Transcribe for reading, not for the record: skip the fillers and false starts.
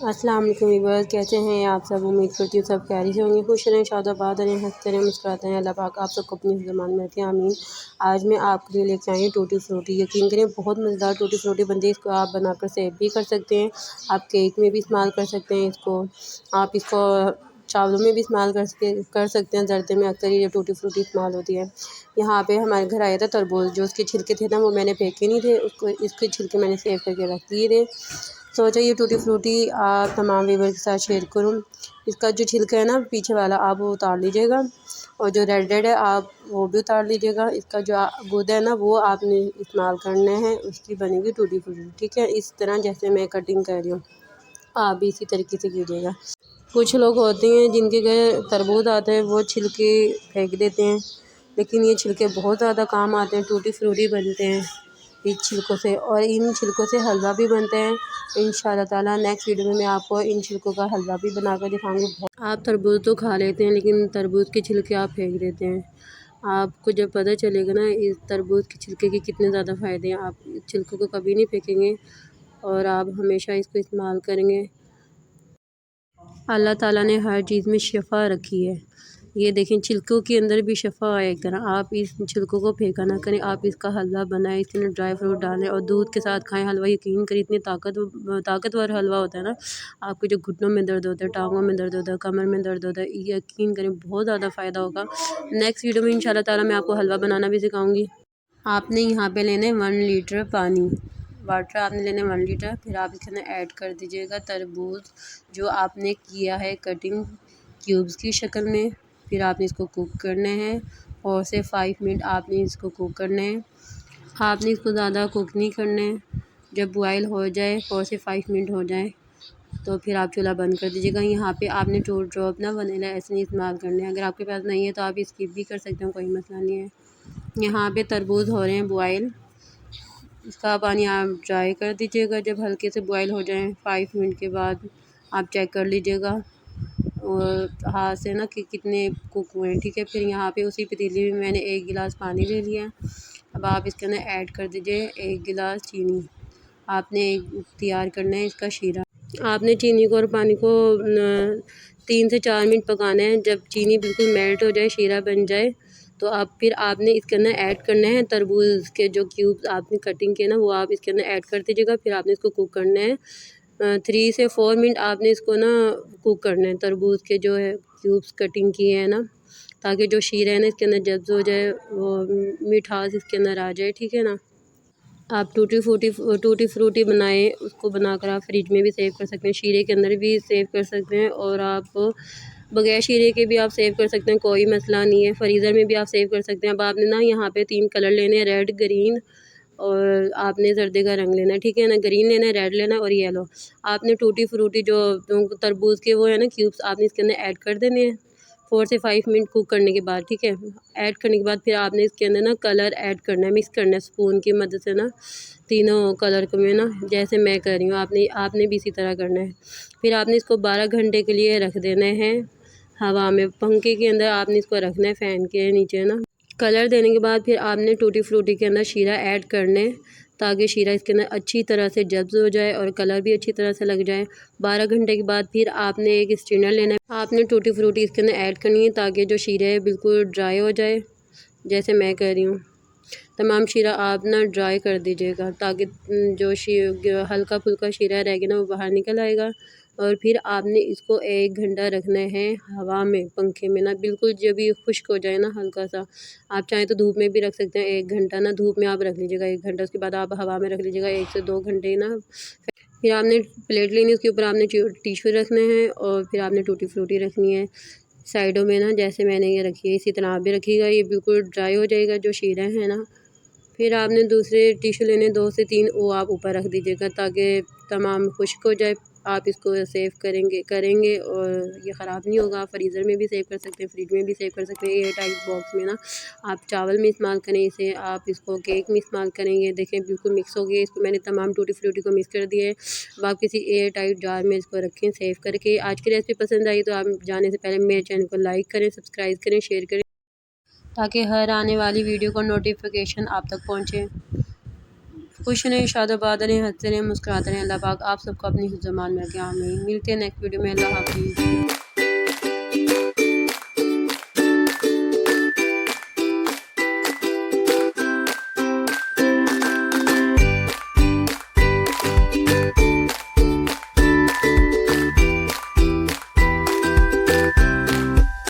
अस्सलाम वालेकुम व्यूअर्स, कैसे हैं आप सब। उम्मीद करती हूँ सब खैरियत से होंगे, खुश रहें, शादाबाद रहें, हंसते रहें, मुस्कुराते रहें। अल्लाह पाक आप सबको अपनी ज़बान में रखें, आमीन। आज मैं आपके लिए लेकर आई हूँ टूटी फ्रूटी। यकीन करें बहुत मज़ेदार टूटी फ्रूटी बनती है। इसको आप बनाकर सेव भी कर सकते हैं, आप केक में भी इस्तेमाल कर सकते हैं। आप इसको चावलों में भी इस्तेमाल कर सकते हैं। जर्दे में अक्सर ये टूटी फ्रूटी इस्तेमाल होती है। यहाँ पे हमारे घर आया था तरबूज, जो उसके छिलके थे ना वो मैंने फेंके नहीं थे, उसको इसके छिलके मैंने सेव करके रख दिए थे। सोचा ये टूटी फ्रूटी तमाम व्यूवर के साथ शेयर करूँ। इसका जो छिलका है ना पीछे वाला, आप वो उतार लीजिएगा, और जो रेड है आप वो भी उतार लीजिएगा। इसका जो गूदा है ना वो आपने इस्तेमाल करना है, उसकी बनेगी टूटी फ्रूटी। ठीक है, इस तरह जैसे मैं कटिंग कर रही हूँ आप भी इसी तरीके से कीजिएगा। कुछ लोग होते हैं जिनके घर तरबूज आता है वो छिलके फेंक देते हैं, लेकिन ये छिलके बहुत ज़्यादा काम आते हैं। टूटी फ्रूटी बनते हैं इन छिलकों से, और इन छिलकों से हलवा भी बनते हैं। इंशाल्लाह ताला नेक्स्ट वीडियो में मैं आपको इन छिलकों का हलवा भी बना कर दिखाऊंगी। आप तरबूज तो खा लेते हैं, लेकिन तरबूज के छिलके आप फेंक देते हैं। आपको जब पता चलेगा ना इस तरबूज के छिलके के कितने ज़्यादा फ़ायदे हैं, आप छिलकों को कभी नहीं फेंकेंगे और आप हमेशा इसको इस्तेमाल करेंगे। अल्लाह ताला ने हर चीज़ में शिफा रखी है। ये देखें छिलकों के अंदर भी शिफा है एक तरह। आप इस छिलकों को फेंका ना करें, आप इसका हलवा बनाएं, इसके अंदर ड्राई फ्रूट डालें और दूध के साथ खाएं हलवा। यकीन करें इतनी ताकतवर हलवा होता है ना। आपके जो घुटनों में दर्द होता है, टांगों में दर्द होता है, कमर में दर्द होता है, यकीन करें बहुत ज़्यादा फ़ायदा होगा। नेक्स्ट वीडियो में इंशाल्लाह ताला मैं आपको हलवा बनाना भी सिखाऊँगी। आपने यहाँ पे लेने 1 लीटर पानी, वाटर आपने लेने 1 लीटर। फिर आप इसके अंदर ऐड कर दीजिएगा तरबूज जो आपने किया है कटिंग क्यूब्स की शक्ल में। फिर आपने इसको कुक करना है 4 से 5 मिनट आपने इसको कुक करना है। आपने इसको ज़्यादा कुक नहीं करना है। जब बॉयल हो जाए 4 से 5 मिनट हो जाए तो फिर आप चूल्हा बंद कर दीजिएगा। यहाँ पे आपने 2 ड्रॉप ना वनीला एसेंस इस्तेमाल करने हैं। अगर आपके पास नहीं है तो आप स्किप भी कर सकते हैं, कोई मसला नहीं है। यहाँ पे तरबूज हो रहे हैं बॉयल, इसका पानी आप ड्राई कर दीजिएगा। जब हल्के से बॉयल हो जाएं 5 मिनट के बाद आप चेक कर लीजिएगा और हाथ से ना कि कितने कुक हुए हैं। ठीक है, फिर यहाँ पे उसी पतीली में मैंने 1 गिलास पानी ले लिया। अब आप इसके अंदर ऐड कर दीजिए 1 गिलास चीनी। आपने तैयार करना है इसका शीरा। आपने चीनी को और पानी को 3 से 4 मिनट पकाना है। जब चीनी बिल्कुल मेल्ट हो जाए, शीरा बन जाए, तो फिर आपने इसके अंदर ऐड करना है तरबूज के जो क्यूब्स आपने कटिंग किए ना वो आप इसके अंदर ऐड कर दीजिएगा। फिर आपने इसको कुक करना है 3 से 4 मिनट आपने इसको ना कुक करना है। तरबूज के जो है क्यूब्स कटिंग किए हैं ना, ताकि जो शीरा है ना इसके अंदर जज्ब हो जाए, वो मिठास इसके अंदर आ जाए। ठीक है ना। आप टूटी फ्रूटी बनाएं, उसको बनाकर आप फ्रिज में भी सेव कर सकते हैं, शीरे के अंदर भी सेव कर सकते हैं, और आप बगैर शीरे के भी आप सेव कर सकते हैं, कोई मसला नहीं है। फ्रीज़र में भी आप सेव कर सकते हैं। अब आपने ना यहाँ पे 3 कलर लेने हैं, रेड, ग्रीन और आपने जर्दे का रंग लेना है। ठीक है ना, ग्रीन लेना है, रेड लेना है और येलो। आपने टूटी फ्रूटी जो तरबूज के वो है ना क्यूब्स, आपने इसके अंदर ऐड कर देने हैं 4 से 5 मिनट कुक करने के बाद। ठीक है, ऐड करने के बाद फिर आपने इसके अंदर ना कलर ऐड करना है, मिक्स करना है स्पून की मदद से ना तीनों कलर को में ना, जैसे मैं कर रही हूँ आपने आपने भी इसी तरह करना है। फिर आपने इसको 12 घंटे के लिए रख देना है हवा में, पंखे के अंदर आपने इसको रखना है फ़ैन के नीचे ना। कलर देने के बाद फिर आपने टूटी फ्रूटी के अंदर शीरा ऐड करना है, ताकि शीरा इसके अंदर अच्छी तरह से जब्ज़ हो जाए और कलर भी अच्छी तरह से लग जाए। 12 घंटे के बाद फिर आपने एक स्ट्रेनर लेना है, आपने टूटी फ्रूटी इसके अंदर ऐड करनी है ताकि जो शीरा है बिल्कुल ड्राई हो जाए, जैसे मैं कर रही हूँ। तमाम शीरा आप ना ड्राई कर दीजिएगा, ताकि जो हल्का फुल्का शीरा रहेगा ना वो बाहर निकल आएगा। और फिर आपने इसको 1 घंटा रखना है हवा में, पंखे में ना, बिल्कुल जब ये खुश्क हो जाए ना हल्का सा। आप चाहें तो धूप में भी रख सकते हैं, 1 घंटा ना धूप में आप रख लीजिएगा 1 घंटा, उसके बाद आप हवा में रख लीजिएगा 1 से 2 घंटे ना। फिर आपने प्लेट लेनी है, उसके ऊपर आपने टिश्यू रखने हैं और फिर आपने टूटी फ्रूटी रखनी है साइडों में ना, जैसे मैंने ये रखी है इसी तरह आप भी रखिएगा। ये बिल्कुल ड्राई हो जाएगा जो शीरा है ना। फिर आपने दूसरे टिश्यू लेने 2 से 3, वो आप ऊपर रख दीजिएगा ताकि तमाम खुश्क हो जाए। आप इसको सेव करेंगे और ये ख़राब नहीं होगा। फ्रीज़र में भी सेव कर सकते हैं, फ्रिज में भी सेव कर सकते हैं, एयर टाइट बॉक्स में ना। आप चावल में इस्तेमाल करें इसे, आप इसको केक में इस्तेमाल करेंगे। देखें बिल्कुल मिक्स हो गया, इसको मैंने तमाम टूटी फ्रूटी को मिक्स कर दिया है। अब आप किसी एयर टाइट जार में इसको रखें सेव करके। आज की रेसिपी पसंद आई तो आप जाने से पहले मेरे चैनल को लाइक करें, सब्सक्राइब करें, शेयर करें, ताकि हर आने वाली वीडियो का नोटिफिकेशन आप तक पहुँचे। खुश रहें, शादोबाद रहें, हंसते रहें, मुस्कुराते रहें। अल्लाह पाक आप सबको अपनी हिफ्ज़-ओ-मान में रखे। आमीन। मिलते हैं नेक्स्ट वीडियो में। अल्लाह हाफ़िज़।